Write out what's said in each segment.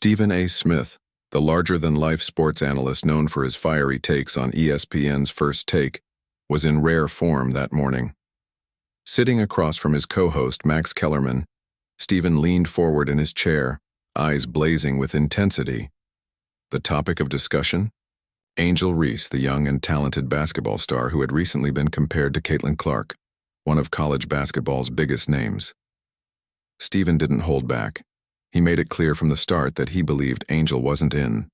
Stephen A. Smith, the larger-than-life sports analyst known for his fiery takes on ESPN's First Take, was in rare form that morning. Sitting across from his co-host, Max Kellerman, Stephen leaned forward in his chair, eyes blazing with intensity. The topic of discussion? Angel Reese, the young and talented basketball star who had recently been compared to Caitlin Clark, one of college basketball's biggest names. Stephen didn't hold back. He made it clear from the start that he believed Angel wasn't in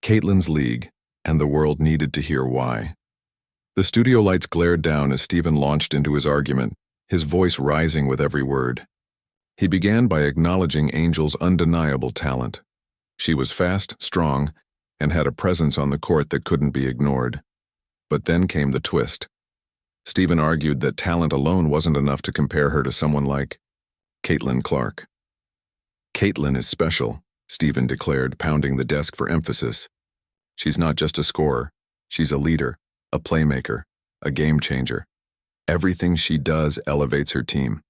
Caitlin's league, and the world needed to hear why. The studio lights glared down as Stephen launched into his argument, his voice rising with every word. He began by acknowledging Angel's undeniable talent. She was fast, strong, and had a presence on the court that couldn't be ignored. But then came the twist. Stephen argued that talent alone wasn't enough to compare her to someone like Caitlin Clark. Caitlin is special, Stephen declared, pounding the desk for emphasis. She's not just a scorer. She's a leader, a playmaker, a game changer. Everything she does elevates her team.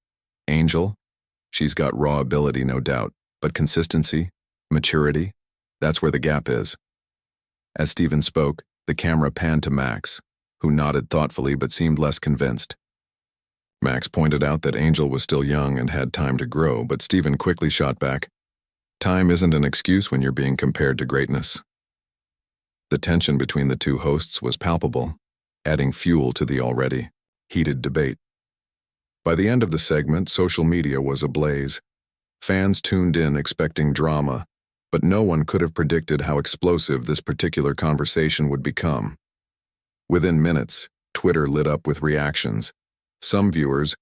Angel? She's got raw ability, no doubt, but consistency, maturity, that's where the gap is. As Stephen spoke, the camera panned to Max, who nodded thoughtfully but seemed less convinced. Max pointed out that Angel was still young and had time to grow, but Stephen quickly shot back. Time isn't an excuse when you're being compared to greatness. The tension between the two hosts was palpable, adding fuel to the already heated debate. By the end of the segment, social media was ablaze. Fans tuned in expecting drama, but no one could have predicted how explosive this particular conversation would become. Within minutes, Twitter lit up with reactions. Some viewers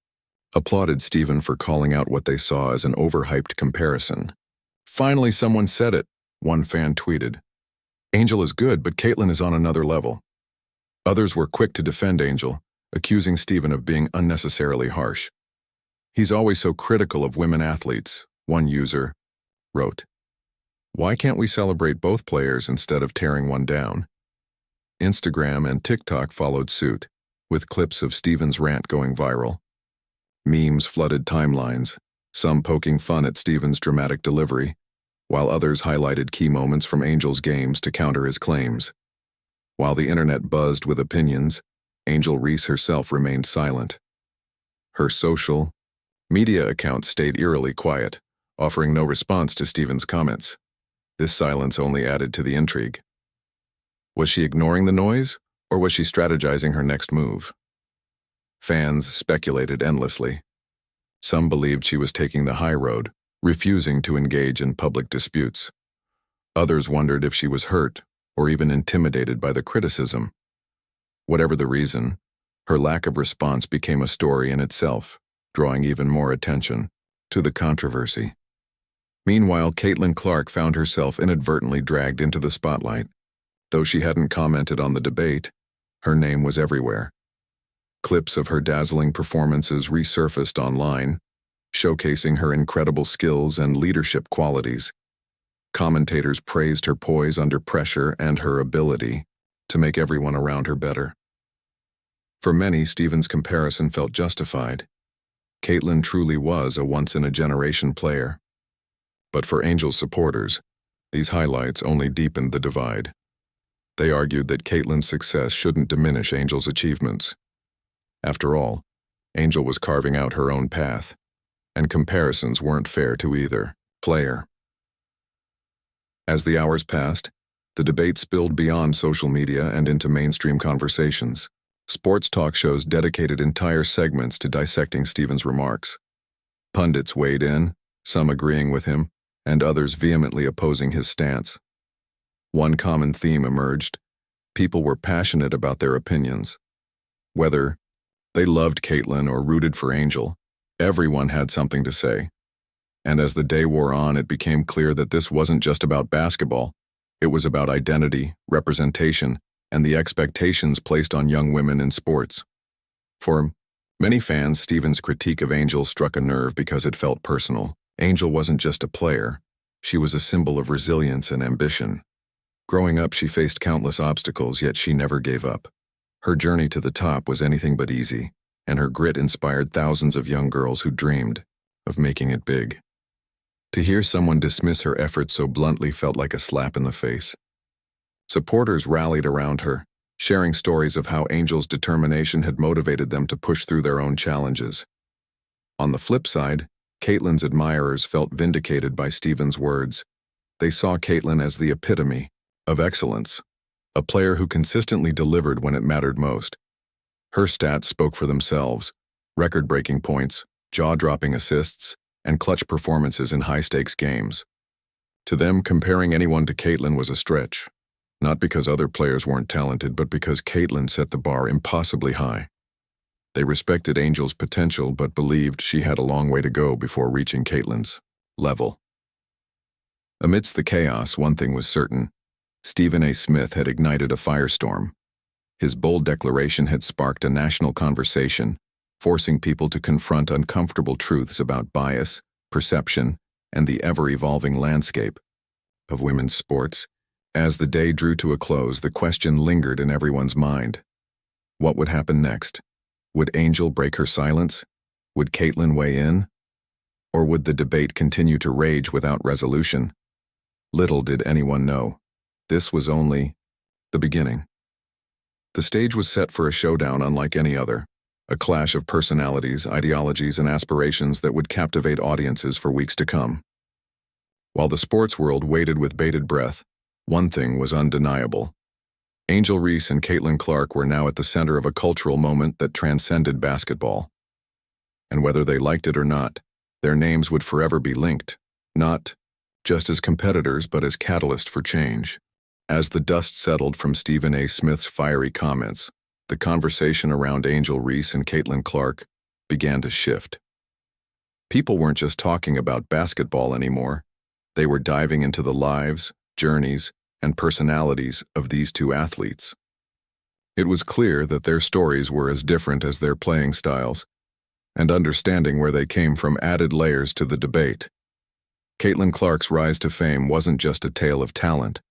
applauded Stephen for calling out what they saw as an overhyped comparison. "Finally, someone said it," one fan tweeted. "Angel is good, but Caitlin is on another level." Others were quick to defend Angel, accusing Stephen of being unnecessarily harsh. "He's always so critical of women athletes," one user wrote. "Why can't we celebrate both players instead of tearing one down?" Instagram and TikTok followed suit, with clips of Stephen's rant going viral. Memes flooded timelines, some poking fun at Stephen's dramatic delivery, while others highlighted key moments from Angel's games to counter his claims. While the internet buzzed with opinions, Angel Reese herself remained silent. Her social media account stayed eerily quiet, offering no response to Stephen's comments. This silence only added to the intrigue. Was she ignoring the noise, or was she strategizing her next move? Fans speculated endlessly. Some believed she was taking the high road, refusing to engage in public disputes. Others wondered if she was hurt or even intimidated by the criticism. Whatever the reason, her lack of response became a story in itself, drawing even more attention to the controversy. Meanwhile, Caitlin Clark found herself inadvertently dragged into the spotlight. Though she hadn't commented on the debate, her name was everywhere. Clips of her dazzling performances resurfaced online, showcasing her incredible skills and leadership qualities. Commentators praised her poise under pressure and her ability to make everyone around her better. For many, Stephen's comparison felt justified. Caitlin truly was a once-in-a-generation player. But for Angel's supporters, these highlights only deepened the divide. They argued that Caitlin's success shouldn't diminish Angel's achievements. After all, Angel was carving out her own path, and comparisons weren't fair to either player. As the hours passed, the debate spilled beyond social media and into mainstream conversations. Sports talk shows dedicated entire segments to dissecting Stephen's remarks. Pundits weighed in, some agreeing with him, and others vehemently opposing his stance. One common theme emerged: people were passionate about their opinions. Whether they loved Caitlin or rooted for Angel, everyone had something to say. And as the day wore on, it became clear that this wasn't just about basketball. It was about identity, representation, and the expectations placed on young women in sports. For many fans, Stephen's critique of Angel struck a nerve because it felt personal. Angel wasn't just a player. She was a symbol of resilience and ambition. Growing up, she faced countless obstacles, yet she never gave up. Her journey to the top was anything but easy, and her grit inspired thousands of young girls who dreamed of making it big. To hear someone dismiss her efforts so bluntly felt like a slap in the face. Supporters rallied around her, sharing stories of how Angel's determination had motivated them to push through their own challenges. On the flip side, Caitlin's admirers felt vindicated by Stephen's words. They saw Caitlin as the epitome of excellence, a player who consistently delivered when it mattered most. Her stats spoke for themselves: record-breaking points, jaw-dropping assists, and clutch performances in high-stakes games. To them, comparing anyone to Caitlin was a stretch, not because other players weren't talented, but because Caitlin set the bar impossibly high. They respected Angel's potential but believed she had a long way to go before reaching Caitlin's level. Amidst the chaos, one thing was certain: Stephen A. Smith had ignited a firestorm. His bold declaration had sparked a national conversation, forcing people to confront uncomfortable truths about bias, perception, and the ever-evolving landscape of women's sports. As the day drew to a close, the question lingered in everyone's mind. What would happen next? Would Angel break her silence? Would Caitlin weigh in? Or would the debate continue to rage without resolution? Little did anyone know. This was only the beginning. The stage was set for a showdown unlike any other, a clash of personalities, ideologies, and aspirations that would captivate audiences for weeks to come. While the sports world waited with bated breath, one thing was undeniable. Angel Reese and Caitlin Clark were now at the center of a cultural moment that transcended basketball. And whether they liked it or not, their names would forever be linked, not just as competitors but as catalyst for change. As the dust settled from Stephen A. Smith's fiery comments, the conversation around Angel Reese and Caitlin Clark began to shift. People weren't just talking about basketball anymore. They were diving into the lives, journeys, and personalities of these two athletes. It was clear that their stories were as different as their playing styles, and understanding where they came from added layers to the debate. Caitlin Clark's rise to fame wasn't just a tale of talent.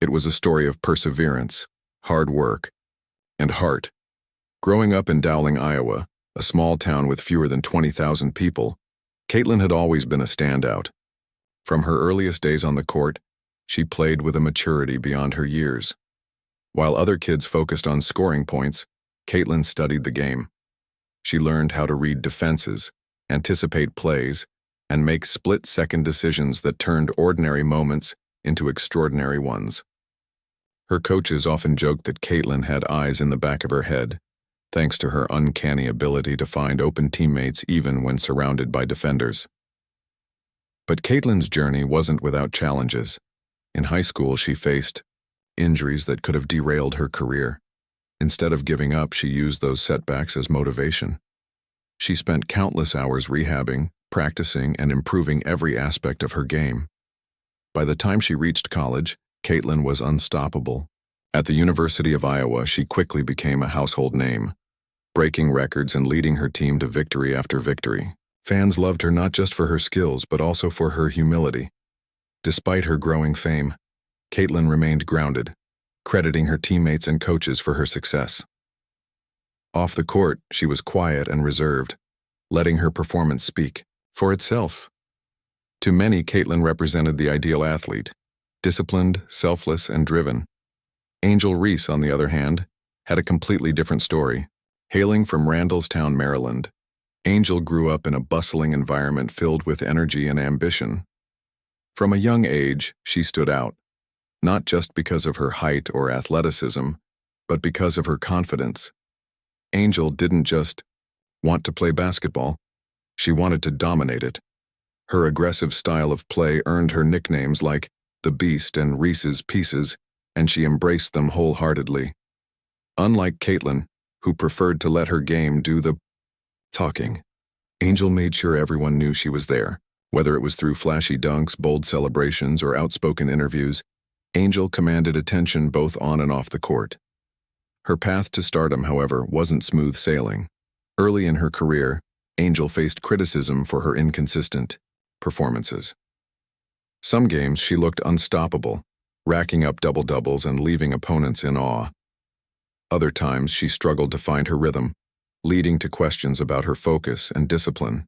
It was a story of perseverance, hard work, and heart. Growing up in Dowling, Iowa, a small town with fewer than 20,000 people, Caitlin had always been a standout. From her earliest days on the court, she played with a maturity beyond her years. While other kids focused on scoring points, Caitlin studied the game. She learned how to read defenses, anticipate plays, and make split-second decisions that turned ordinary moments into extraordinary ones. Her coaches often joked that Caitlin had eyes in the back of her head, thanks to her uncanny ability to find open teammates even when surrounded by defenders. But Caitlin's journey wasn't without challenges. In high school, she faced injuries that could have derailed her career. Instead of giving up, she used those setbacks as motivation. She spent countless hours rehabbing, practicing, and improving every aspect of her game. By the time she reached college, Caitlin was unstoppable. At the University of Iowa, she quickly became a household name, breaking records and leading her team to victory after victory. Fans loved her not just for her skills, but also for her humility. Despite her growing fame, Caitlin remained grounded, crediting her teammates and coaches for her success. Off the court, she was quiet and reserved, letting her performance speak for itself. To many, Caitlin represented the ideal athlete, disciplined, selfless, and driven. Angel Reese, on the other hand, had a completely different story. Hailing from Randallstown, Maryland, Angel grew up in a bustling environment filled with energy and ambition. From a young age, she stood out, not just because of her height or athleticism, but because of her confidence. Angel didn't just want to play basketball, she wanted to dominate it. Her aggressive style of play earned her nicknames like the Beast and Reese's Pieces, and she embraced them wholeheartedly. Unlike Caitlin, who preferred to let her game do the talking, Angel made sure everyone knew she was there. Whether it was through flashy dunks, bold celebrations, or outspoken interviews, Angel commanded attention both on and off the court. Her path to stardom, however, wasn't smooth sailing. Early in her career, Angel faced criticism for her inconsistent performances. Some games she looked unstoppable, racking up double-doubles and leaving opponents in awe. Other times she struggled to find her rhythm, leading to questions about her focus and discipline.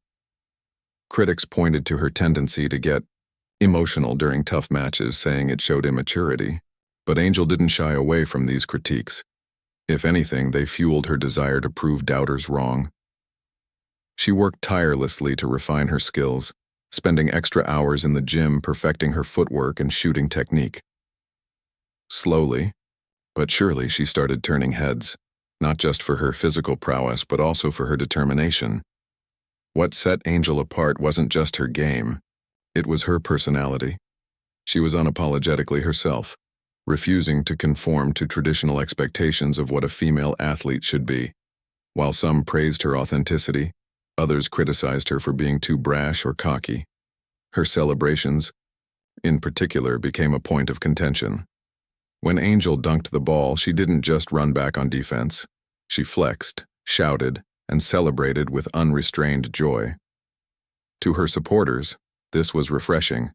Critics pointed to her tendency to get emotional during tough matches, saying it showed immaturity. But Angel didn't shy away from these critiques. If anything, they fueled her desire to prove doubters wrong. She worked tirelessly to refine her skills, spending extra hours in the gym perfecting her footwork and shooting technique. Slowly, but surely she started turning heads, not just for her physical prowess but also for her determination. What set Angel apart wasn't just her game, it was her personality. She was unapologetically herself, refusing to conform to traditional expectations of what a female athlete should be. While some praised her authenticity, others criticized her for being too brash or cocky. Her celebrations, in particular, became a point of contention. When Angel dunked the ball, she didn't just run back on defense. She flexed, shouted, and celebrated with unrestrained joy. To her supporters, this was refreshing.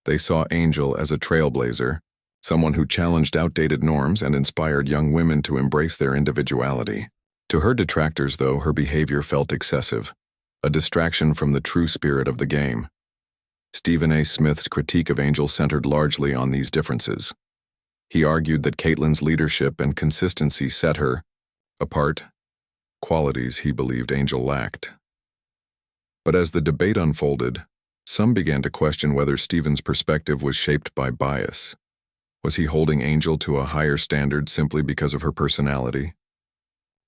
They saw Angel as a trailblazer, someone who challenged outdated norms and inspired young women to embrace their individuality. To her detractors, though, her behavior felt excessive, a distraction from the true spirit of the game. Stephen A. Smith's critique of Angel centered largely on these differences. He argued that Caitlin's leadership and consistency set her apart, qualities he believed Angel lacked. But as the debate unfolded, some began to question whether Stephen's perspective was shaped by bias. Was he holding Angel to a higher standard simply because of her personality?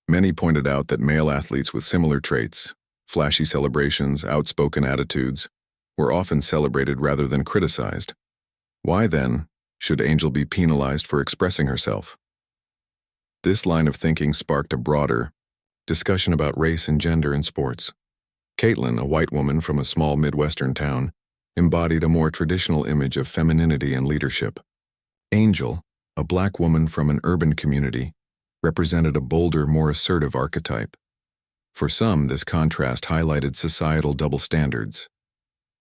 Many pointed out that male athletes with similar traits, flashy celebrations, outspoken attitudes, were often celebrated rather than criticized. Why, then, should Angel be penalized for expressing herself? This line of thinking sparked a broader discussion about race and gender in sports. Caitlin, a white woman from a small Midwestern town, embodied a more traditional image of femininity and leadership. Angel, a black woman from an urban community, represented a bolder, more assertive archetype. For some, this contrast highlighted societal double standards.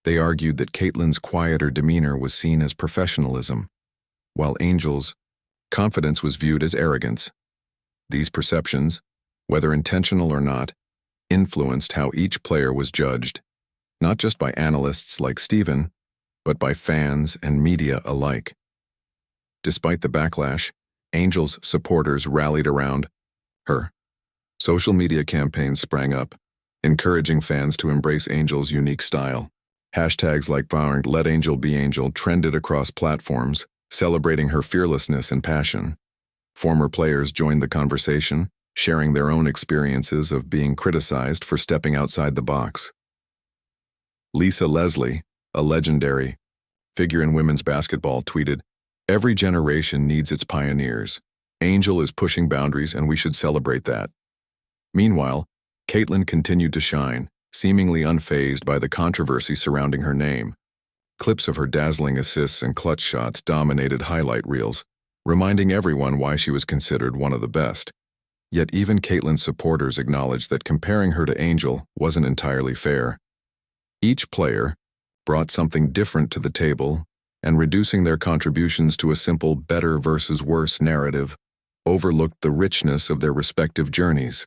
They argued that Caitlin's quieter demeanor was seen as professionalism, while Angel's confidence was viewed as arrogance. These perceptions, whether intentional or not, influenced how each player was judged, not just by analysts like Stephen, but by fans and media alike. Despite the backlash, Angel's supporters rallied around her. Social media campaigns sprang up, encouraging fans to embrace Angel's unique style. Hashtags like "Let Angel Be Angel" trended across platforms, celebrating her fearlessness and passion. Former players joined the conversation, sharing their own experiences of being criticized for stepping outside the box. Lisa Leslie, a legendary figure in women's basketball, tweeted, "Every generation needs its pioneers. Angel is pushing boundaries and we should celebrate that." Meanwhile, Caitlin continued to shine, seemingly unfazed by the controversy surrounding her name. Clips of her dazzling assists and clutch shots dominated highlight reels, reminding everyone why she was considered one of the best. Yet even Caitlin's supporters acknowledged that comparing her to Angel wasn't entirely fair. Each player brought something different to the table, and reducing their contributions to a simple better versus worse narrative overlooked the richness of their respective journeys.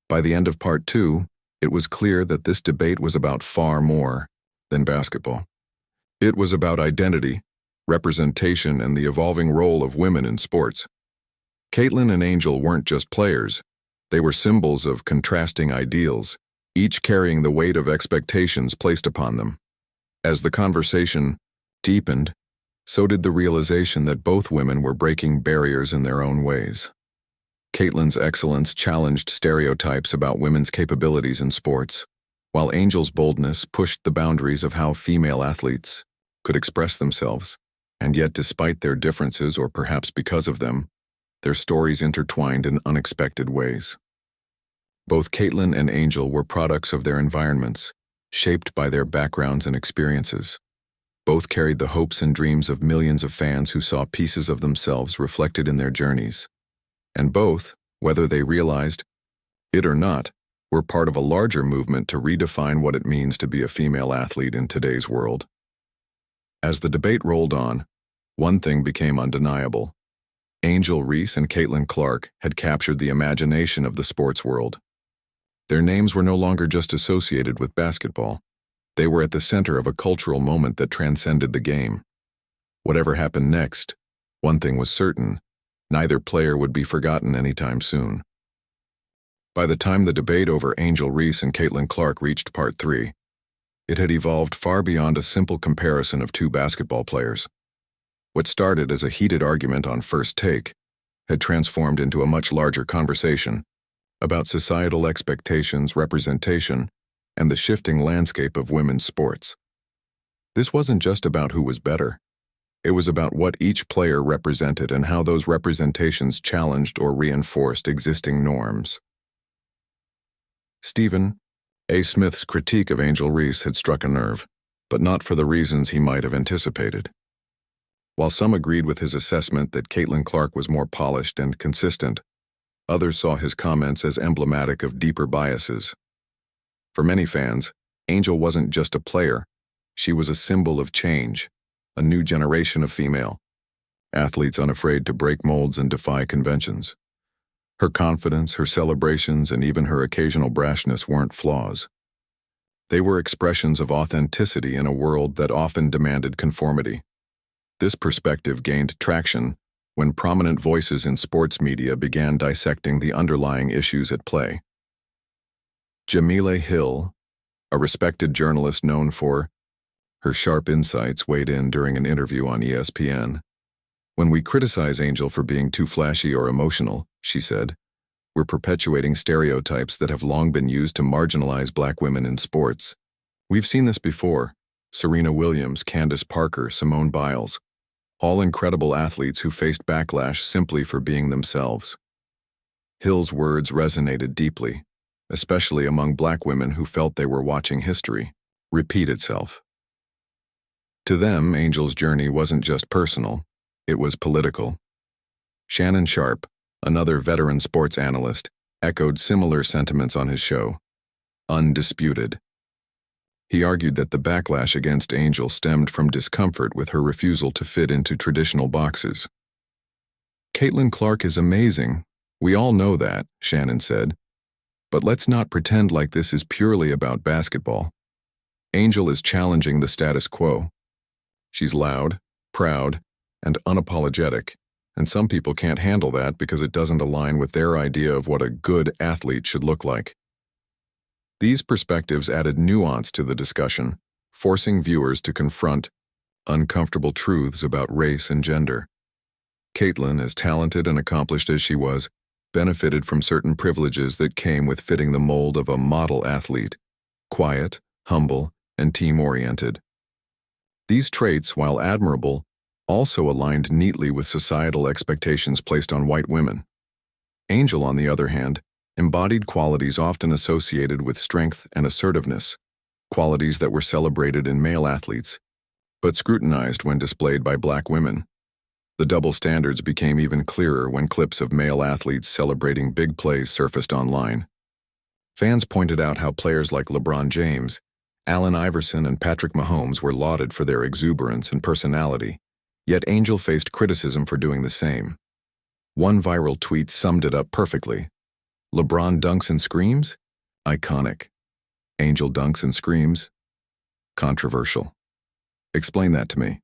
By the end of Part 2, it was clear that this debate was about far more than basketball. It was about identity, representation, and the evolving role of women in sports. Caitlin and Angel weren't just players, they were symbols of contrasting ideals, each carrying the weight of expectations placed upon them. As the conversation deepened, so did the realization that both women were breaking barriers in their own ways. Caitlin's excellence challenged stereotypes about women's capabilities in sports, while Angel's boldness pushed the boundaries of how female athletes could express themselves. And yet, despite their differences, or perhaps because of them, their stories intertwined in unexpected ways. Both Caitlin and Angel were products of their environments, shaped by their backgrounds and experiences. Both carried the hopes and dreams of millions of fans who saw pieces of themselves reflected in their journeys. And both, whether they realized it or not, were part of a larger movement to redefine what it means to be a female athlete in today's world. As the debate rolled on, one thing became undeniable. Angel Reese and Caitlin Clark had captured the imagination of the sports world. Their names were no longer just associated with basketball. They were at the center of a cultural moment that transcended the game. Whatever happened next, one thing was certain: neither player would be forgotten anytime soon. By the time the debate over Angel Reese and Caitlin Clark reached part 3, it had evolved far beyond a simple comparison of two basketball players. What started as a heated argument on First Take had transformed into a much larger conversation about societal expectations, representation, and the shifting landscape of women's sports. This wasn't just about who was better. It was about what each player represented and how those representations challenged or reinforced existing norms. Stephen A. Smith's critique of Angel Reese had struck a nerve, but not for the reasons he might have anticipated. While some agreed with his assessment that Caitlin Clark was more polished and consistent, others saw his comments as emblematic of deeper biases. For many fans, Angel wasn't just a player, she was a symbol of change, a new generation of female athletes unafraid to break molds and defy conventions. Her confidence, her celebrations, and even her occasional brashness weren't flaws. They were expressions of authenticity in a world that often demanded conformity. This perspective gained traction when prominent voices in sports media began dissecting the underlying issues at play. Jamila Hill, a respected journalist known for her sharp insights, weighed in during an interview on ESPN. "When we criticize Angel for being too flashy or emotional," she said, "we're perpetuating stereotypes that have long been used to marginalize black women in sports. We've seen this before: Serena Williams, Candace Parker, Simone Biles, all incredible athletes who faced backlash simply for being themselves." Hill's words resonated deeply, especially among black women who felt they were watching history repeat itself. To them, Angel's journey wasn't just personal, it was political. Shannon Sharpe, another veteran sports analyst, echoed similar sentiments on his show, Undisputed. He argued that the backlash against Angel stemmed from discomfort with her refusal to fit into traditional boxes. "Caitlin Clark is amazing. We all know that," Shannon said. "But let's not pretend like this is purely about basketball. Angel is challenging the status quo. She's loud, proud, and unapologetic, and some people can't handle that because it doesn't align with their idea of what a good athlete should look like." These perspectives added nuance to the discussion, forcing viewers to confront uncomfortable truths about race and gender. Caitlin, as talented and accomplished as she was, benefited from certain privileges that came with fitting the mold of a model athlete: quiet, humble, and team-oriented. These traits, while admirable, also aligned neatly with societal expectations placed on white women. Angel, on the other hand, embodied qualities often associated with strength and assertiveness, qualities that were celebrated in male athletes, but scrutinized when displayed by black women. The double standards became even clearer when clips of male athletes celebrating big plays surfaced online. Fans pointed out how players like LeBron James, Allen Iverson, and Patrick Mahomes were lauded for their exuberance and personality, yet Angel faced criticism for doing the same. One viral tweet summed it up perfectly: "LeBron dunks and screams? Iconic. Angel dunks and screams? Controversial. Explain that to me."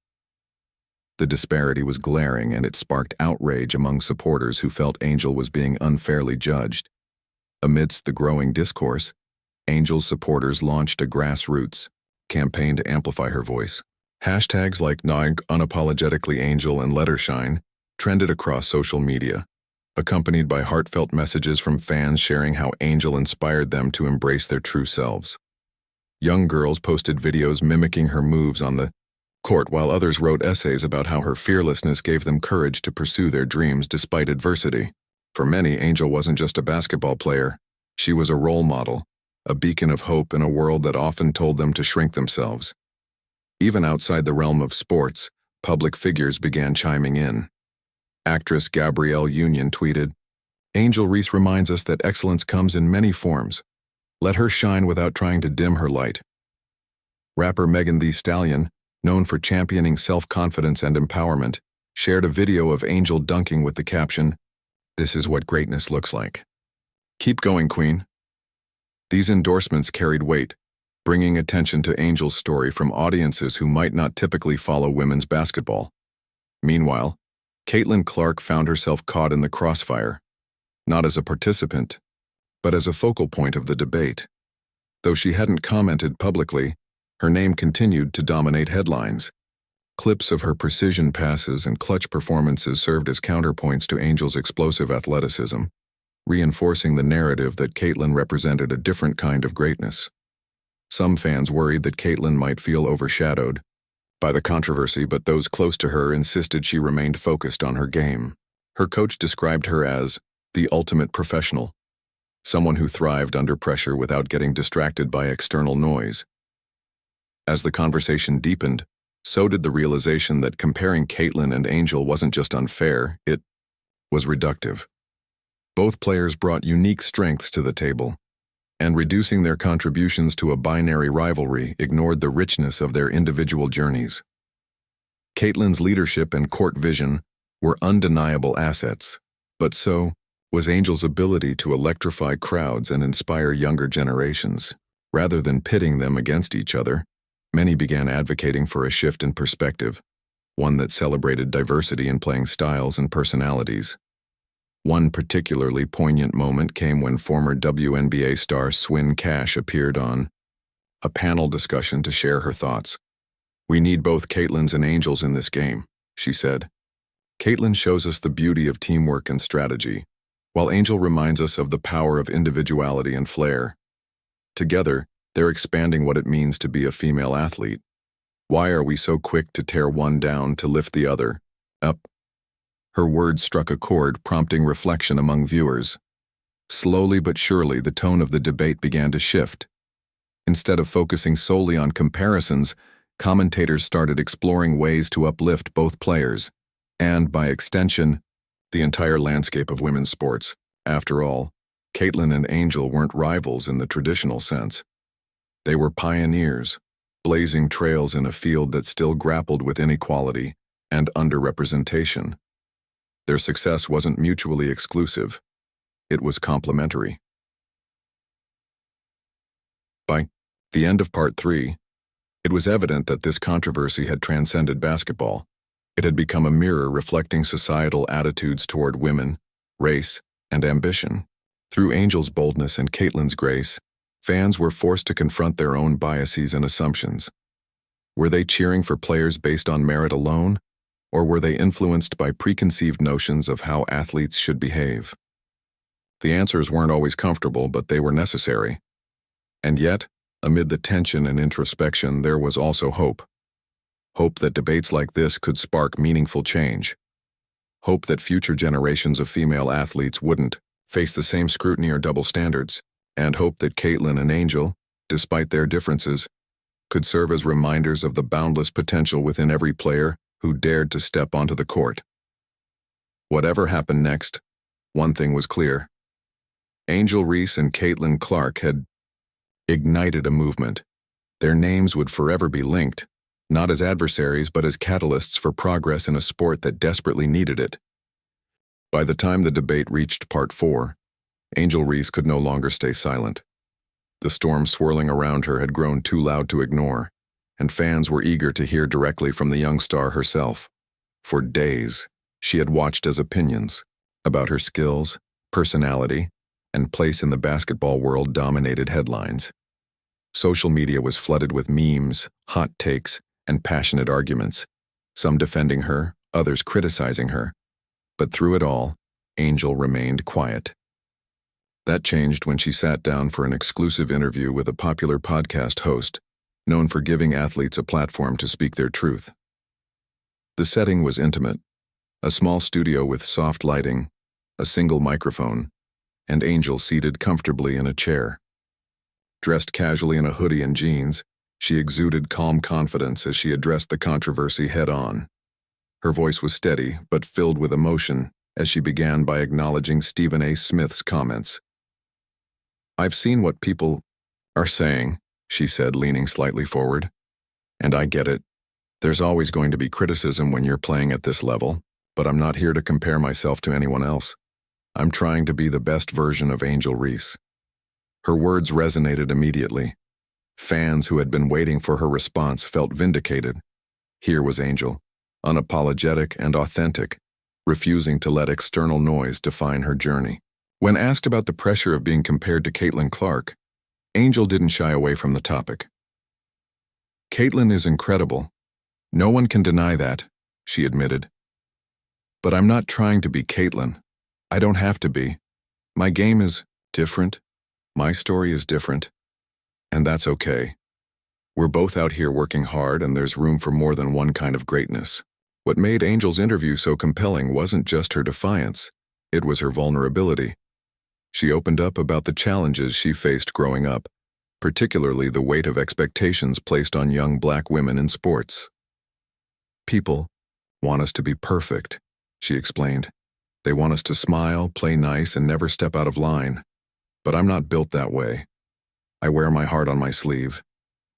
The disparity was glaring, and it sparked outrage among supporters who felt Angel was being unfairly judged. Amidst the growing discourse, Angel's supporters launched a grassroots campaign to amplify her voice. Hashtags like #unapologeticallyangel and #lethershine trended across social media, accompanied by heartfelt messages from fans sharing how Angel inspired them to embrace their true selves. Young girls posted videos mimicking her moves on the court, while others wrote essays about how her fearlessness gave them courage to pursue their dreams despite adversity. For many, Angel wasn't just a basketball player. She was a role model, a beacon of hope in a world that often told them to shrink themselves. Even outside the realm of sports, public figures began chiming in. Actress Gabrielle Union tweeted, "Angel Reese reminds us that excellence comes in many forms. Let her shine without trying to dim her light." Rapper Megan Thee Stallion, known for championing self-confidence and empowerment, shared a video of Angel dunking with the caption, "This is what greatness looks like. Keep going, Queen." These endorsements carried weight, bringing attention to Angel's story from audiences who might not typically follow women's basketball. Meanwhile, Caitlin Clark found herself caught in the crossfire, not as a participant, but as a focal point of the debate. Though she hadn't commented publicly, her name continued to dominate headlines. Clips of her precision passes and clutch performances served as counterpoints to Angel's explosive athleticism, reinforcing the narrative that Caitlin represented a different kind of greatness. Some fans worried that Caitlin might feel overshadowed by the controversy, but those close to her insisted she remained focused on her game. Her coach described her as the ultimate professional, someone who thrived under pressure without getting distracted by external noise. As the conversation deepened, so did the realization that comparing Caitlin and Angel wasn't just unfair, it was reductive. Both players brought unique strengths to the table, and reducing their contributions to a binary rivalry ignored the richness of their individual journeys. Caitlin's leadership and court vision were undeniable assets, but so was Angel's ability to electrify crowds and inspire younger generations. Rather than pitting them against each other, many began advocating for a shift in perspective, one that celebrated diversity in playing styles and personalities. One particularly poignant moment came when former WNBA star Swin Cash appeared on a panel discussion to share her thoughts. "We need both Caitlins and Angels in this game," she said. "Caitlin shows us the beauty of teamwork and strategy, while Angel reminds us of the power of individuality and flair. Together, they're expanding what it means to be a female athlete. Why are we so quick to tear one down to lift the other up?" Her words struck a chord, prompting reflection among viewers. Slowly but surely, the tone of the debate began to shift. Instead of focusing solely on comparisons, commentators started exploring ways to uplift both players, and, by extension, the entire landscape of women's sports. After all, Caitlin and Angel weren't rivals in the traditional sense. They were pioneers, blazing trails in a field that still grappled with inequality and underrepresentation. Their success wasn't mutually exclusive. It was complementary. By the end of Part 3, it was evident that this controversy had transcended basketball. It had become a mirror reflecting societal attitudes toward women, race, and ambition. Through Angel's boldness and Caitlin's grace, fans were forced to confront their own biases and assumptions. Were they cheering for players based on merit alone, or were they influenced by preconceived notions of how athletes should behave? The answers weren't always comfortable, but they were necessary. And yet, amid the tension and introspection, there was also hope. Hope that debates like this could spark meaningful change. Hope that future generations of female athletes wouldn't face the same scrutiny or double standards. And hope that Caitlin and Angel, despite their differences, could serve as reminders of the boundless potential within every player who dared to step onto the court. Whatever happened next, one thing was clear. Angel Reese and Caitlin Clark had ignited a movement. Their names would forever be linked, not as adversaries but as catalysts for progress in a sport that desperately needed it. By the time the debate reached Part 4, Angel Reese could no longer stay silent. The storm swirling around her had grown too loud to ignore, and fans were eager to hear directly from the young star herself. For days, she had watched as opinions about her skills, personality, and place in the basketball world dominated headlines. Social media was flooded with memes, hot takes, and passionate arguments, some defending her, others criticizing her. But through it all, Angel remained quiet. That changed when she sat down for an exclusive interview with a popular podcast host, known for giving athletes a platform to speak their truth. The setting was intimate, a small studio with soft lighting, a single microphone, and Angel seated comfortably in a chair. Dressed casually in a hoodie and jeans, she exuded calm confidence as she addressed the controversy head-on. Her voice was steady, but filled with emotion, as she began by acknowledging Stephen A. Smith's comments. "I've seen what people are saying," she said, leaning slightly forward. "And I get it. There's always going to be criticism when you're playing at this level, but I'm not here to compare myself to anyone else. I'm trying to be the best version of Angel Reese." Her words resonated immediately. Fans who had been waiting for her response felt vindicated. Here was Angel, unapologetic and authentic, refusing to let external noise define her journey. When asked about the pressure of being compared to Caitlin Clark, Angel didn't shy away from the topic. "Caitlin is incredible. No one can deny that," she admitted. "But I'm not trying to be Caitlin. I don't have to be. My game is different. My story is different. And that's okay. We're both out here working hard, and there's room for more than one kind of greatness." What made Angel's interview so compelling wasn't just her defiance, it was her vulnerability. She opened up about the challenges she faced growing up, particularly the weight of expectations placed on young Black women in sports. "People want us to be perfect," she explained. "They want us to smile, play nice, and never step out of line. But I'm not built that way. I wear my heart on my sleeve,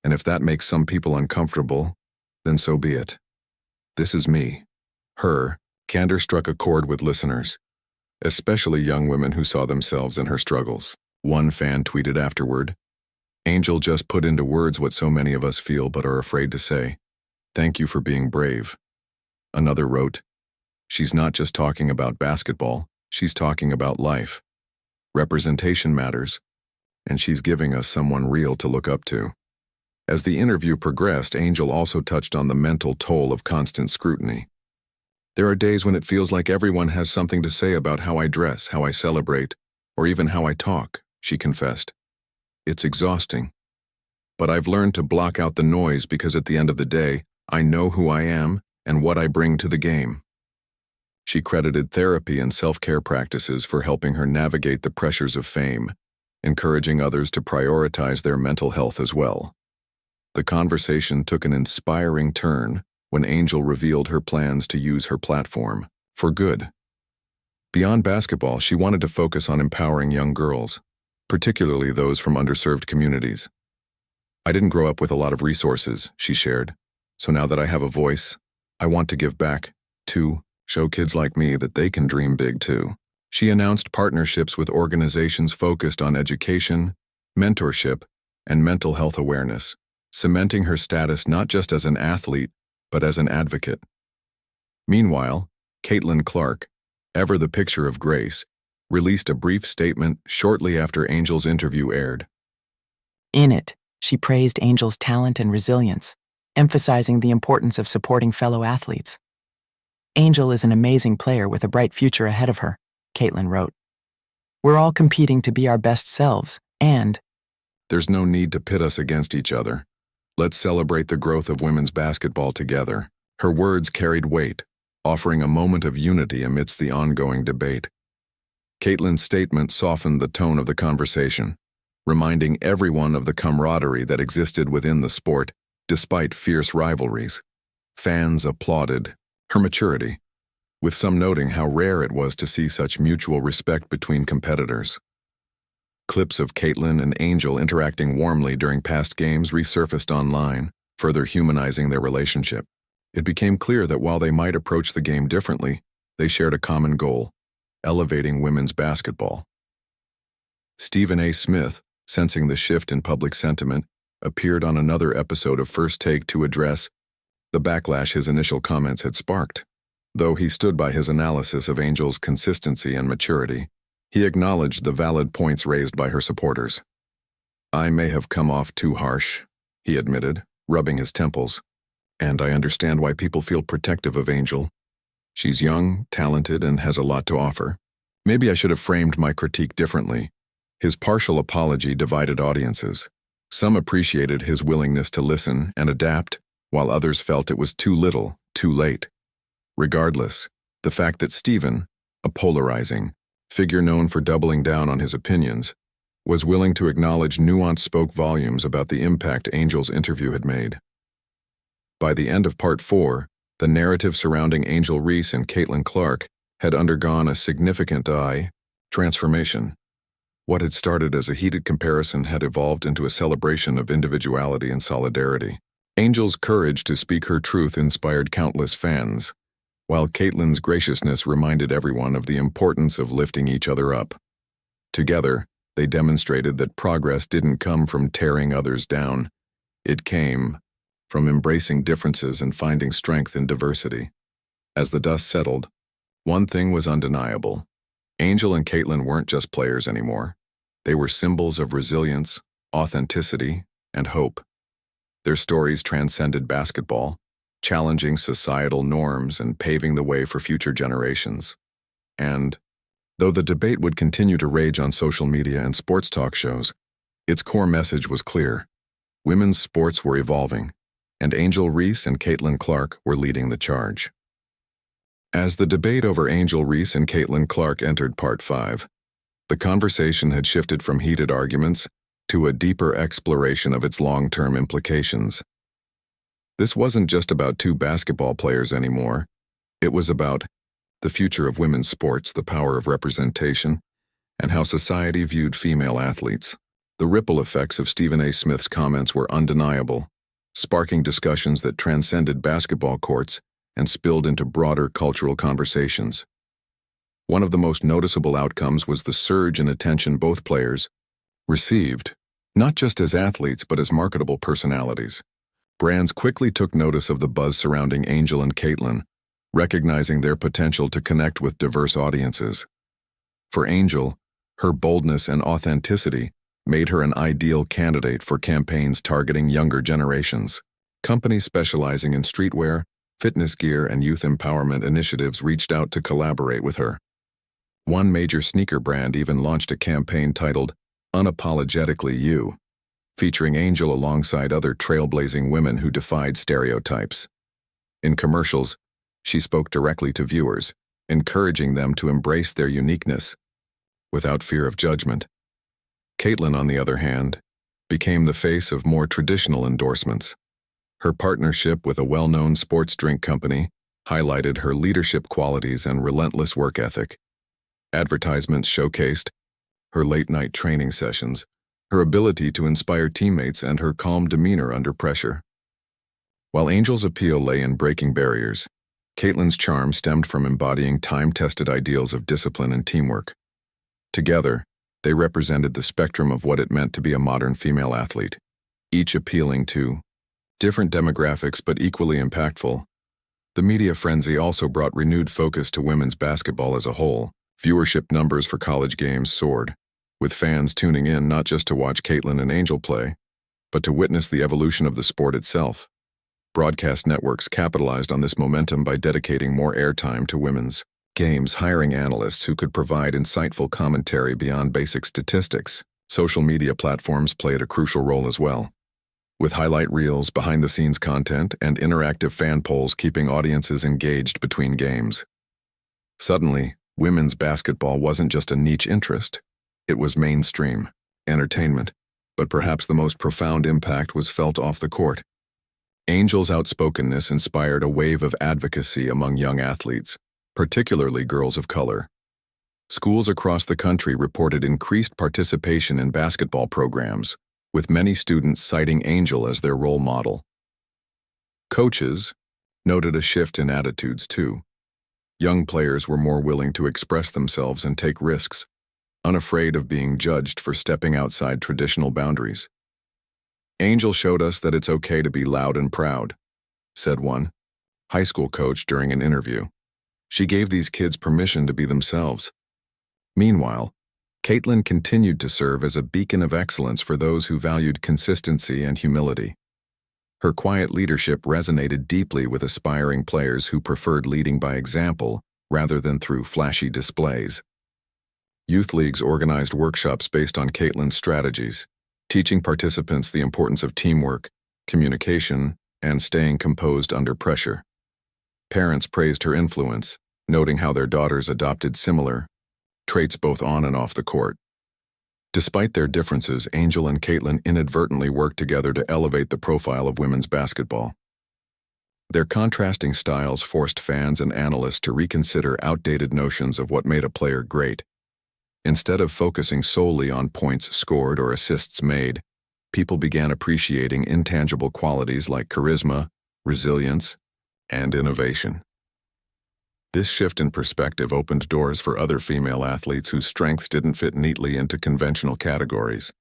and if that makes some people uncomfortable, then so be it. This is me." Her candor struck a chord with listeners, especially young women who saw themselves in her struggles. One fan tweeted afterward, "Angel just put into words what so many of us feel but are afraid to say. Thank you for being brave." Another wrote, "She's not just talking about basketball, she's talking about life. Representation matters, and she's giving us someone real to look up to." As the interview progressed, Angel also touched on the mental toll of constant scrutiny. "There are days when it feels like everyone has something to say about how I dress, how I celebrate, or even how I talk," she confessed. "It's exhausting. But I've learned to block out the noise because at the end of the day, I know who I am and what I bring to the game." She credited therapy and self-care practices for helping her navigate the pressures of fame, encouraging others to prioritize their mental health as well. The conversation took an inspiring turn when Angel revealed her plans to use her platform for good. Beyond basketball, she wanted to focus on empowering young girls, particularly those from underserved communities. "I didn't grow up with a lot of resources," she shared, "so now that I have a voice, I want to give back, to show kids like me that they can dream big too." She announced partnerships with organizations focused on education, mentorship, and mental health awareness, cementing her status not just as an athlete, but as an advocate. Meanwhile, Caitlin Clark, ever the picture of grace, released a brief statement shortly after Angel's interview aired. In it, she praised Angel's talent and resilience, emphasizing the importance of supporting fellow athletes. "Angel is an amazing player with a bright future ahead of her," Caitlin wrote. "We're all competing to be our best selves, and There's no need to pit us against each other. Let's celebrate the growth of women's basketball together." Her words carried weight, offering a moment of unity amidst the ongoing debate. Caitlin's statement softened the tone of the conversation, reminding everyone of the camaraderie that existed within the sport despite fierce rivalries. Fans applauded her maturity, with some noting how rare it was to see such mutual respect between competitors. Clips of Caitlin and Angel interacting warmly during past games resurfaced online, further humanizing their relationship. It became clear that while they might approach the game differently, they shared a common goal: elevating women's basketball. Stephen A. Smith, sensing the shift in public sentiment, appeared on another episode of First Take to address the backlash his initial comments had sparked. Though he stood by his analysis of Angel's consistency and maturity, he acknowledged the valid points raised by her supporters. "I may have come off too harsh," he admitted, rubbing his temples, "and I understand why people feel protective of Angel. She's young, talented, and has a lot to offer. Maybe I should have framed my critique differently." His partial apology divided audiences. Some appreciated his willingness to listen and adapt, while others felt it was too little, too late. Regardless, the fact that Stephen, a polarizing figure known for doubling down on his opinions, was willing to acknowledge nuance spoke volumes about the impact Angel's interview had made. By the end of Part 4, the narrative surrounding Angel Reese and Caitlin Clark had undergone a significant transformation. What had started as a heated comparison had evolved into a celebration of individuality and solidarity. Angel's courage to speak her truth inspired countless fans, while Caitlin's graciousness reminded everyone of the importance of lifting each other up. Together, They demonstrated that progress didn't come from tearing others down. It came from embracing differences and finding strength in diversity. As the dust settled, one thing was undeniable. Angel and Caitlin weren't just players anymore. They were symbols of resilience, authenticity, and hope. Their stories transcended basketball, challenging societal norms and paving the way for future generations. And, though the debate would continue to rage on social media and sports talk shows, its core message was clear. Women's sports were evolving, and Angel Reese and Caitlin Clark were leading the charge. As the debate over Angel Reese and Caitlin Clark entered Part 5, the conversation had shifted from heated arguments to a deeper exploration of its long-term implications. This wasn't just about two basketball players anymore. It was about the future of women's sports, the power of representation, and how society viewed female athletes. The ripple effects of Stephen A. Smith's comments were undeniable, sparking discussions that transcended basketball courts and spilled into broader cultural conversations. One of the most noticeable outcomes was the surge in attention both players received, not just as athletes but as marketable personalities. Brands quickly took notice of the buzz surrounding Angel and Caitlin, recognizing their potential to connect with diverse audiences. For Angel, her boldness and authenticity made her an ideal candidate for campaigns targeting younger generations. Companies specializing in streetwear, fitness gear, and youth empowerment initiatives reached out to collaborate with her. One major sneaker brand even launched a campaign titled Unapologetically You, featuring Angel alongside other trailblazing women who defied stereotypes. In commercials, she spoke directly to viewers, encouraging them to embrace their uniqueness without fear of judgment. Caitlin, on the other hand, became the face of more traditional endorsements. Her partnership with a well-known sports drink company highlighted her leadership qualities and relentless work ethic. Advertisements showcased her late-night training sessions, her ability to inspire teammates, and her calm demeanor under pressure. While Angel's appeal lay in breaking barriers, Caitlin's charm stemmed from embodying time-tested ideals of discipline and teamwork. Together, they represented the spectrum of what it meant to be a modern female athlete, each appealing to different demographics but equally impactful. The media frenzy also brought renewed focus to women's basketball as a whole. Viewership numbers for college games soared, with fans tuning in not just to watch Caitlin and Angel play, but to witness the evolution of the sport itself. Broadcast networks capitalized on this momentum by dedicating more airtime to women's games, hiring analysts who could provide insightful commentary beyond basic statistics. Social media platforms played a crucial role as well, with highlight reels, behind-the-scenes content, and interactive fan polls keeping audiences engaged between games. Suddenly, women's basketball wasn't just a niche interest. It was mainstream entertainment, but perhaps the most profound impact was felt off the court. Angel's outspokenness inspired a wave of advocacy among young athletes, particularly girls of color. Schools across the country reported increased participation in basketball programs, with many students citing Angel as their role model. Coaches noted a shift in attitudes too. Young players were more willing to express themselves and take risks, unafraid of being judged for stepping outside traditional boundaries. Angel showed us that it's okay to be loud and proud, said one high school coach during an interview. She gave these kids permission to be themselves. Meanwhile, Caitlin continued to serve as a beacon of excellence for those who valued consistency and humility. Her quiet leadership resonated deeply with aspiring players who preferred leading by example rather than through flashy displays. Youth leagues organized workshops based on Caitlin's strategies, teaching participants the importance of teamwork, communication, and staying composed under pressure. Parents praised her influence, noting how their daughters adopted similar traits both on and off the court. Despite their differences, Angel and Caitlin inadvertently worked together to elevate the profile of women's basketball. Their contrasting styles forced fans and analysts to reconsider outdated notions of what made a player great. Instead of focusing solely on points scored or assists made, people began appreciating intangible qualities like charisma, resilience, and innovation. This shift in perspective opened doors for other female athletes whose strengths didn't fit neatly into conventional categories.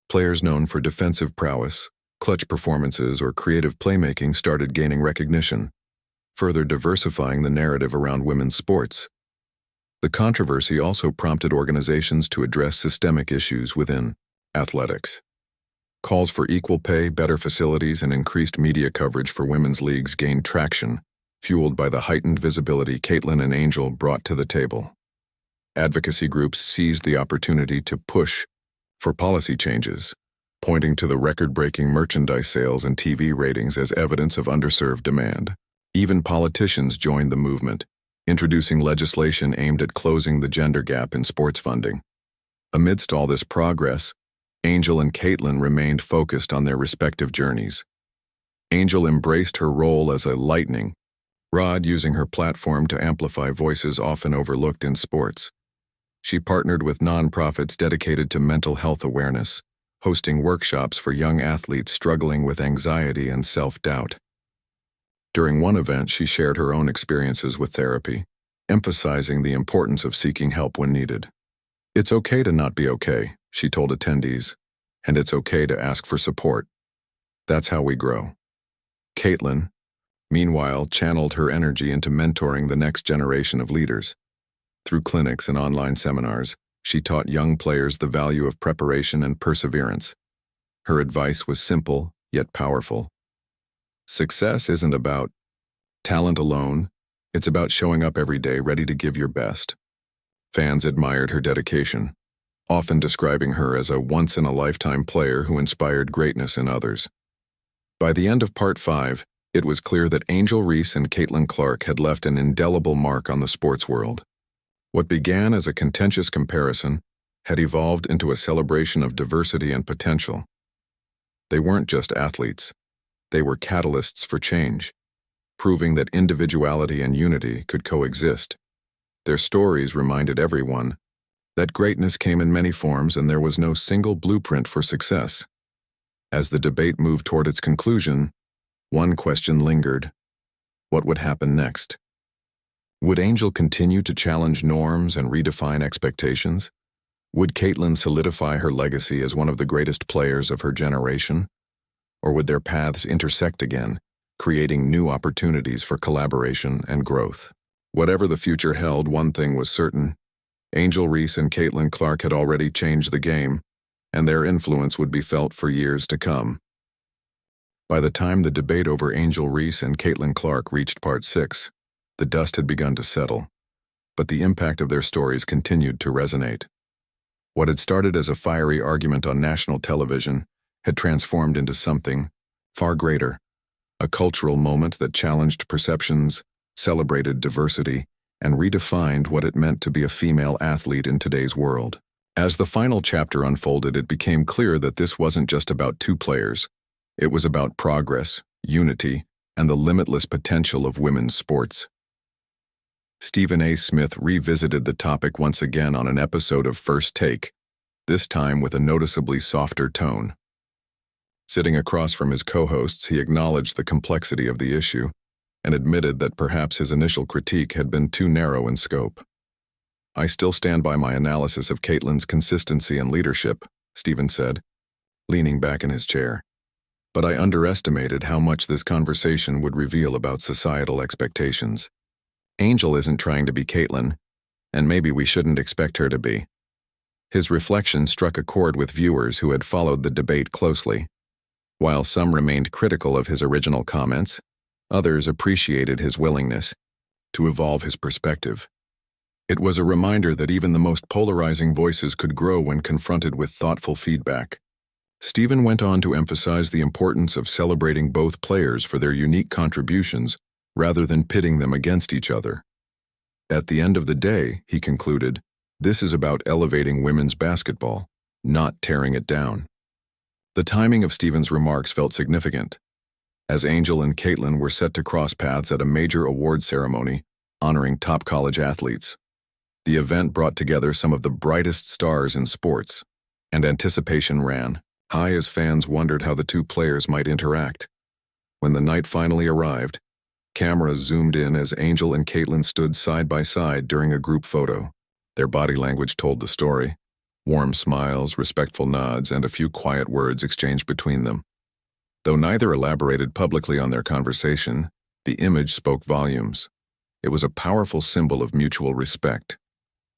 Players known for defensive prowess, clutch performances, or creative playmaking started gaining recognition, further diversifying the narrative around women's sports. The controversy also prompted organizations to address systemic issues within athletics. Calls for equal pay, better facilities, and increased media coverage for women's leagues gained traction, fueled by the heightened visibility Caitlin and Angel brought to the table. Advocacy groups seized the opportunity to push for policy changes, pointing to the record-breaking merchandise sales and TV ratings as evidence of underserved demand. Even politicians joined the movement, introducing legislation aimed at closing the gender gap in sports funding. Amidst all this progress, Angel and Caitlin remained focused on their respective journeys. Angel embraced her role as a lightning rod, using her platform to amplify voices often overlooked in sports. She partnered with nonprofits dedicated to mental health awareness, hosting workshops for young athletes struggling with anxiety and self-doubt. During one event, she shared her own experiences with therapy, emphasizing the importance of seeking help when needed. "It's okay to not be okay," she told attendees, "and it's okay to ask for support. That's how we grow." Caitlin, meanwhile, channeled her energy into mentoring the next generation of leaders. Through clinics and online seminars, she taught young players the value of preparation and perseverance. Her advice was simple, yet powerful. Success isn't about talent alone, it's about showing up every day ready to give your best. Fans admired her dedication, often describing her as a once-in-a-lifetime player who inspired greatness in others. By the end of Part 5, it was clear that Angel Reese and Caitlin Clark had left an indelible mark on the sports world. What began as a contentious comparison had evolved into a celebration of diversity and potential. They weren't just athletes. They were catalysts for change, proving that individuality and unity could coexist. Their stories reminded everyone that greatness came in many forms and there was no single blueprint for success. As the debate moved toward its conclusion, one question lingered: what would happen next? Would Angel continue to challenge norms and redefine expectations? Would Caitlin solidify her legacy as one of the greatest players of her generation? Or would their paths intersect again, creating new opportunities for collaboration and growth? Whatever the future held, one thing was certain: Angel Reese and Caitlin Clark had already changed the game, and their influence would be felt for years to come. By the time the debate over Angel Reese and Caitlin Clark reached Part 6, the dust had begun to settle, but the impact of their stories continued to resonate. What had started as a fiery argument on national television had transformed into something far greater, a cultural moment that challenged perceptions, celebrated diversity, and redefined what it meant to be a female athlete in today's world. As the final chapter unfolded, it became clear that this wasn't just about two players. It was about progress, unity, and the limitless potential of women's sports. Stephen A. Smith revisited the topic once again on an episode of First Take, this time with a noticeably softer tone. Sitting across from his co-hosts, he acknowledged the complexity of the issue and admitted that perhaps his initial critique had been too narrow in scope. "I still stand by my analysis of Caitlin's consistency and leadership," Stephen said, leaning back in his chair. "But I underestimated how much this conversation would reveal about societal expectations. Angel isn't trying to be Caitlin, and maybe we shouldn't expect her to be." His reflection struck a chord with viewers who had followed the debate closely. While some remained critical of his original comments, others appreciated his willingness to evolve his perspective. It was a reminder that even the most polarizing voices could grow when confronted with thoughtful feedback. Stephen went on to emphasize the importance of celebrating both players for their unique contributions rather than pitting them against each other. At the end of the day, he concluded, this is about elevating women's basketball, not tearing it down. The timing of Stephen's remarks felt significant, as Angel and Caitlin were set to cross paths at a major award ceremony honoring top college athletes. The event brought together some of the brightest stars in sports, and anticipation ran high as fans wondered how the two players might interact. When the night finally arrived, Cameras zoomed in as Angel and Caitlin stood side by side during a group photo. Their body language told the story. Warm smiles, respectful nods, and a few quiet words exchanged between them. Though neither elaborated publicly on their conversation, the image spoke volumes. It was a powerful symbol of mutual respect.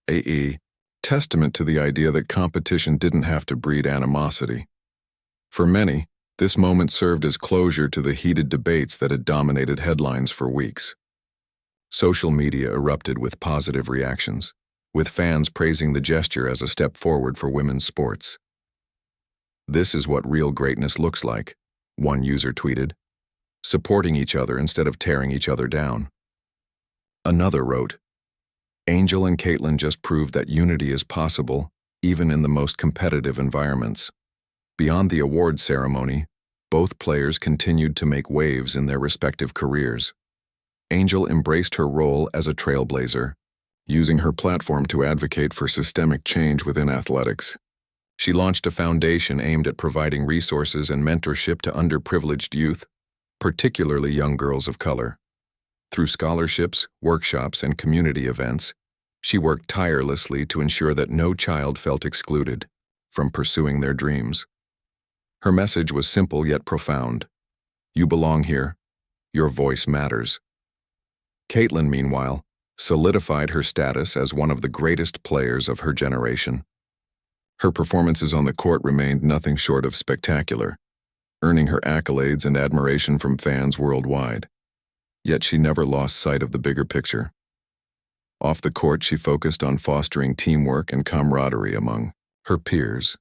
A testament to the idea that competition didn't have to breed animosity. For many, this moment served as closure to the heated debates that had dominated headlines for weeks. Social media erupted with positive reactions, with fans praising the gesture as a step forward for women's sports. "This is what real greatness looks like," one user tweeted, "supporting each other instead of tearing each other down." Another wrote, "Angel and Caitlin just proved that unity is possible, even in the most competitive environments." Beyond the award ceremony, both players continued to make waves in their respective careers. Angel embraced her role as a trailblazer, using her platform to advocate for systemic change within athletics. She launched a foundation aimed at providing resources and mentorship to underprivileged youth, particularly young girls of color. Through scholarships, workshops, and community events, she worked tirelessly to ensure that no child felt excluded from pursuing their dreams. Her message was simple yet profound. You belong here. Your voice matters. Caitlin, meanwhile, solidified her status as one of the greatest players of her generation. Her performances on the court remained nothing short of spectacular, earning her accolades and admiration from fans worldwide. Yet she never lost sight of the bigger picture. Off the court, she focused on fostering teamwork and camaraderie among her peers,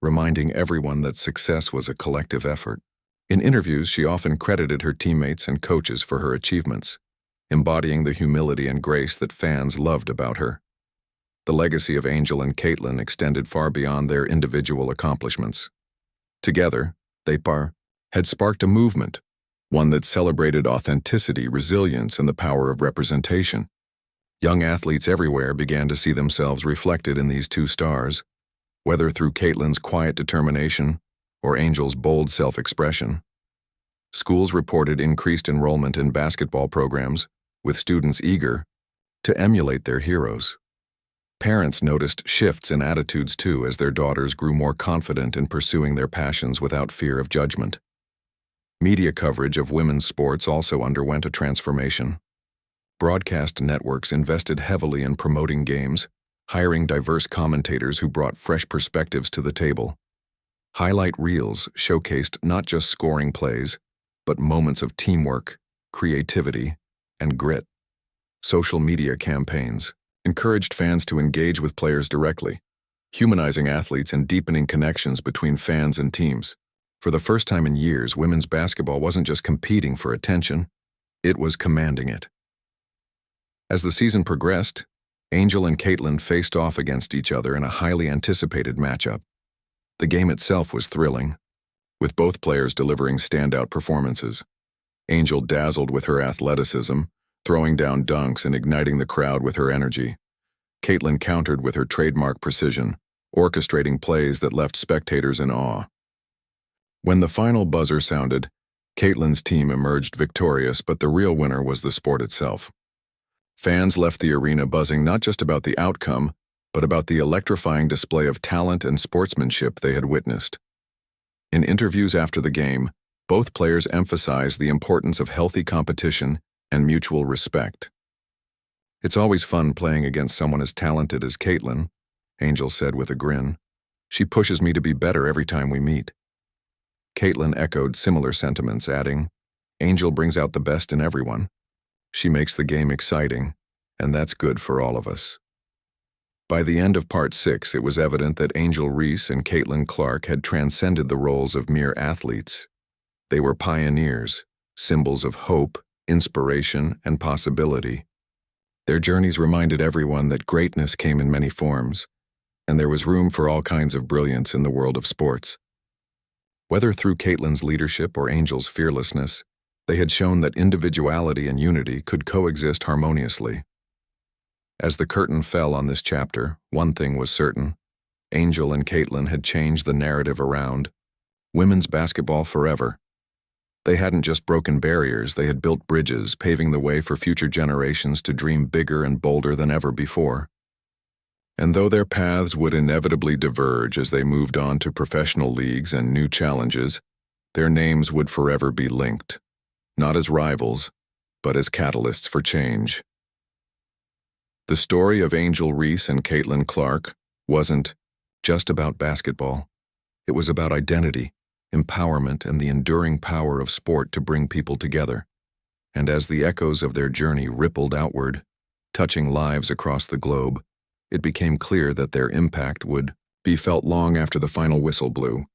reminding everyone that success was a collective effort. In interviews, she often credited her teammates and coaches for her achievements, embodying the humility and grace that fans loved about her. The legacy of Angel and Caitlin extended far beyond their individual accomplishments. Together, they had sparked a movement, one that celebrated authenticity, resilience, and the power of representation. Young athletes everywhere began to see themselves reflected in these two stars, whether through Caitlin's quiet determination or Angel's bold self-expression. Schools reported increased enrollment in basketball programs, with students eager to emulate their heroes. Parents noticed shifts in attitudes too as their daughters grew more confident in pursuing their passions without fear of judgment. Media coverage of women's sports also underwent a transformation. Broadcast networks invested heavily in promoting games, hiring diverse commentators who brought fresh perspectives to the table. Highlight reels showcased not just scoring plays, but moments of teamwork, creativity, and grit. Social media campaigns encouraged fans to engage with players directly, humanizing athletes and deepening connections between fans and teams. For the first time in years, women's basketball wasn't just competing for attention, it was commanding it. As the season progressed, Angel and Caitlin faced off against each other in a highly anticipated matchup. The game itself was thrilling, with both players delivering standout performances. Angel dazzled with her athleticism, throwing down dunks and igniting the crowd with her energy. Caitlin countered with her trademark precision, orchestrating plays that left spectators in awe. When the final buzzer sounded, Caitlin's team emerged victorious, but the real winner was the sport itself. Fans left the arena buzzing not just about the outcome, but about the electrifying display of talent and sportsmanship they had witnessed. In interviews after the game, both players emphasized the importance of healthy competition and mutual respect. "It's always fun playing against someone as talented as Caitlin," Angel said with a grin. "She pushes me to be better every time we meet." Caitlin echoed similar sentiments, adding, "Angel brings out the best in everyone. She makes the game exciting, and that's good for all of us." By the end of Part 6, it was evident that Angel Reese and Caitlin Clark had transcended the roles of mere athletes. They were pioneers, symbols of hope, inspiration, and possibility. Their journeys reminded everyone that greatness came in many forms, and there was room for all kinds of brilliance in the world of sports. Whether through Caitlin's leadership or Angel's fearlessness, they had shown that individuality and unity could coexist harmoniously. As the curtain fell on this chapter, one thing was certain. Angel and Caitlin had changed the narrative around women's basketball forever. They hadn't just broken barriers, they had built bridges, paving the way for future generations to dream bigger and bolder than ever before. And though their paths would inevitably diverge as they moved on to professional leagues and new challenges, their names would forever be linked, not as rivals, but as catalysts for change. The story of Angel Reese and Caitlin Clark wasn't just about basketball. It was about identity, empowerment, and the enduring power of sport to bring people together. And as the echoes of their journey rippled outward, touching lives across the globe, it became clear that their impact would be felt long after the final whistle blew.